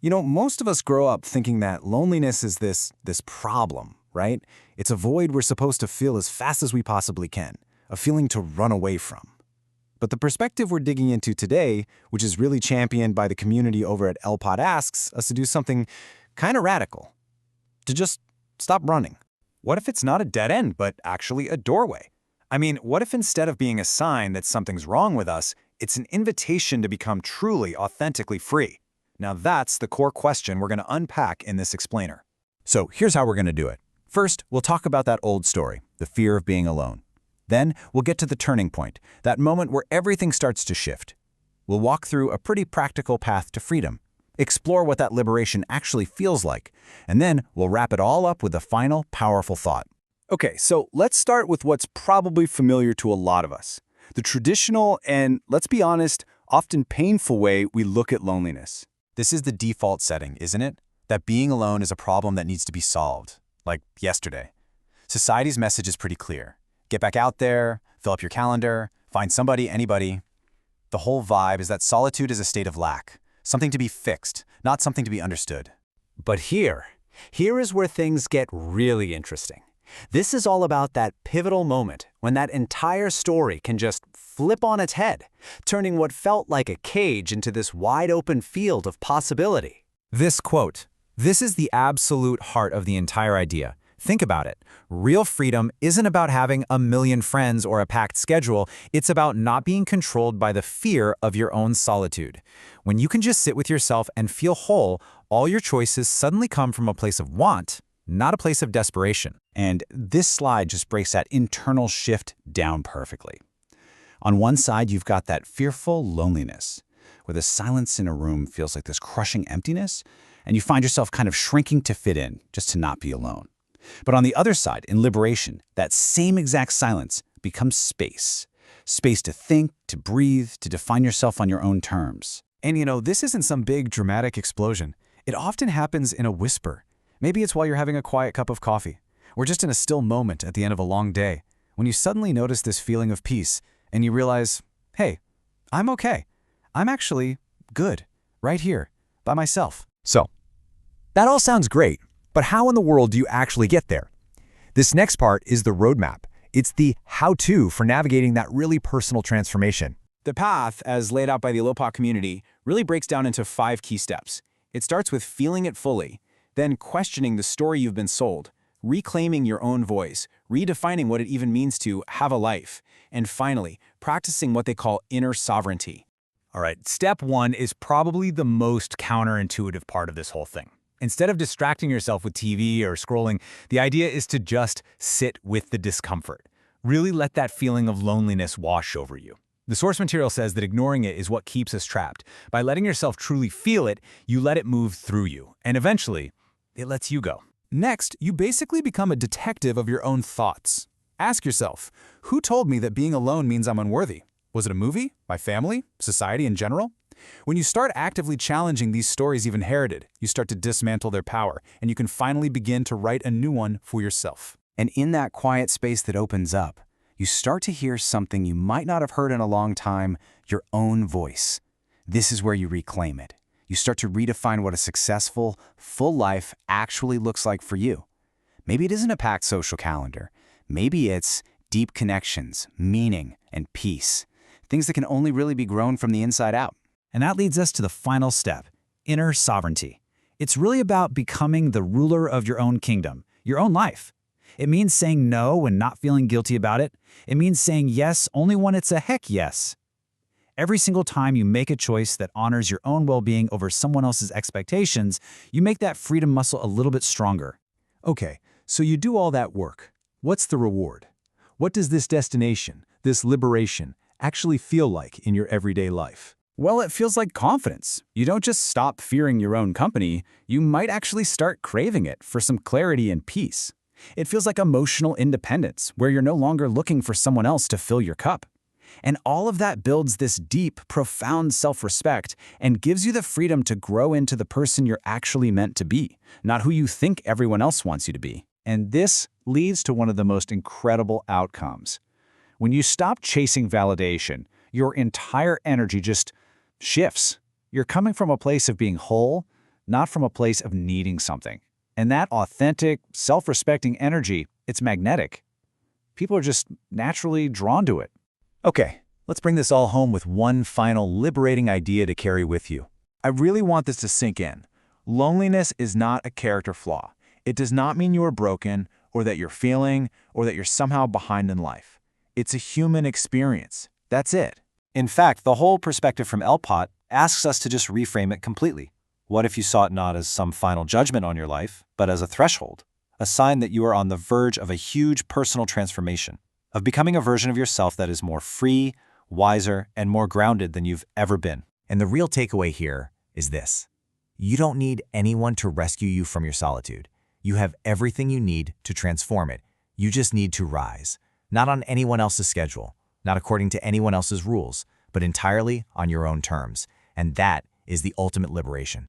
Most of us grow up thinking that loneliness is this problem, right? It's a void we're supposed to fill as fast as we possibly can, a feeling to run away from. But the perspective we're digging into today, which is really championed by the community over at LPot, asks us to do something kind of radical. To just stop running. What if it's not a dead end, but actually a doorway? I mean, what if instead of being a sign that something's wrong with us, it's an invitation to become truly, authentically free? Now that's the core question we're going to unpack in this explainer. So here's how we're going to do it. First, we'll talk about that old story, the fear of being alone. Then we'll get to the turning point, that moment where everything starts to shift. We'll walk through a pretty practical path to freedom, explore what that liberation actually feels like, and then we'll wrap it all up with a final, powerful thought. Okay, so let's start with what's probably familiar to a lot of us. The traditional and, let's be honest, often painful way we look at loneliness. This is the default setting, isn't it? That being alone is a problem that needs to be solved, like yesterday. Society's message is pretty clear. Get back out there, fill up your calendar, find somebody, anybody. The whole vibe is that solitude is a state of lack, something to be fixed, not something to be understood. But here is where things get really interesting. This is all about that pivotal moment when that entire story can just flip on its head, turning what felt like a cage into this wide-open field of possibility. This quote, "This is the absolute heart of the entire idea. Think about it. Real freedom isn't about having a million friends or a packed schedule. It's about not being controlled by the fear of your own solitude. When you can just sit with yourself and feel whole, all your choices suddenly come from a place of want, not a place of desperation." And this slide just breaks that internal shift down perfectly. On one side, you've got that fearful loneliness, where the silence in a room feels like this crushing emptiness, and you find yourself kind of shrinking to fit in, just to not be alone. But on the other side, in liberation, that same exact silence becomes space. Space to think, to breathe, to define yourself on your own terms. And this isn't some big dramatic explosion. It often happens in a whisper. Maybe it's while you're having a quiet cup of coffee, or just in a still moment at the end of a long day, when you suddenly notice this feeling of peace, and you realize, hey, I'm okay. I'm actually good, right here, by myself. So, that all sounds great, but how in the world do you actually get there? This next part is the roadmap. It's the how-to for navigating that really personal transformation. The path, as laid out by the LPot community, really breaks down into 5 key steps. It starts with feeling it fully, then questioning the story you've been sold, reclaiming your own voice, redefining what it even means to have a life, and finally, practicing what they call inner sovereignty. All right, step 1 is probably the most counterintuitive part of this whole thing. Instead of distracting yourself with TV or scrolling, the idea is to just sit with the discomfort. Really let that feeling of loneliness wash over you. The source material says that ignoring it is what keeps us trapped. By letting yourself truly feel it, you let it move through you, and eventually, it lets you go. Next, you basically become a detective of your own thoughts. Ask yourself, who told me that being alone means I'm unworthy? Was it a movie? My family? Society in general? When you start actively challenging these stories you've inherited, you start to dismantle their power, and you can finally begin to write a new one for yourself. And in that quiet space that opens up, you start to hear something you might not have heard in a long time, your own voice. This is where you reclaim it. You start to redefine what a successful, full life actually looks like for you. Maybe it isn't a packed social calendar. Maybe it's deep connections, meaning, and peace. Things that can only really be grown from the inside out. And that leads us to the final step, inner sovereignty. It's really about becoming the ruler of your own kingdom, your own life. It means saying no and not feeling guilty about it. It means saying yes only when it's a heck yes. Every single time you make a choice that honors your own well-being over someone else's expectations, you make that freedom muscle a little bit stronger. Okay, so you do all that work. What's the reward? What does this destination, this liberation, actually feel like in your everyday life? Well, it feels like confidence. You don't just stop fearing your own company, you might actually start craving it for some clarity and peace. It feels like emotional independence, where you're no longer looking for someone else to fill your cup. And all of that builds this deep, profound self-respect and gives you the freedom to grow into the person you're actually meant to be, not who you think everyone else wants you to be. And this leads to one of the most incredible outcomes. When you stop chasing validation, your entire energy just shifts. You're coming from a place of being whole, not from a place of needing something. And that authentic, self-respecting energy, it's magnetic. People are just naturally drawn to it. Okay, let's bring this all home with one final liberating idea to carry with you. I really want this to sink in. Loneliness is not a character flaw. It does not mean you are broken, or that you're failing, or that you're somehow behind in life. It's a human experience. That's it. In fact, the whole perspective from LPot asks us to just reframe it completely. What if you saw it not as some final judgment on your life, but as a threshold, a sign that you are on the verge of a huge personal transformation, of becoming a version of yourself that is more free, wiser, and more grounded than you've ever been? And the real takeaway here is this. You don't need anyone to rescue you from your solitude. You have everything you need to transform it. You just need to rise, not on anyone else's schedule, not according to anyone else's rules, but entirely on your own terms. And that is the ultimate liberation.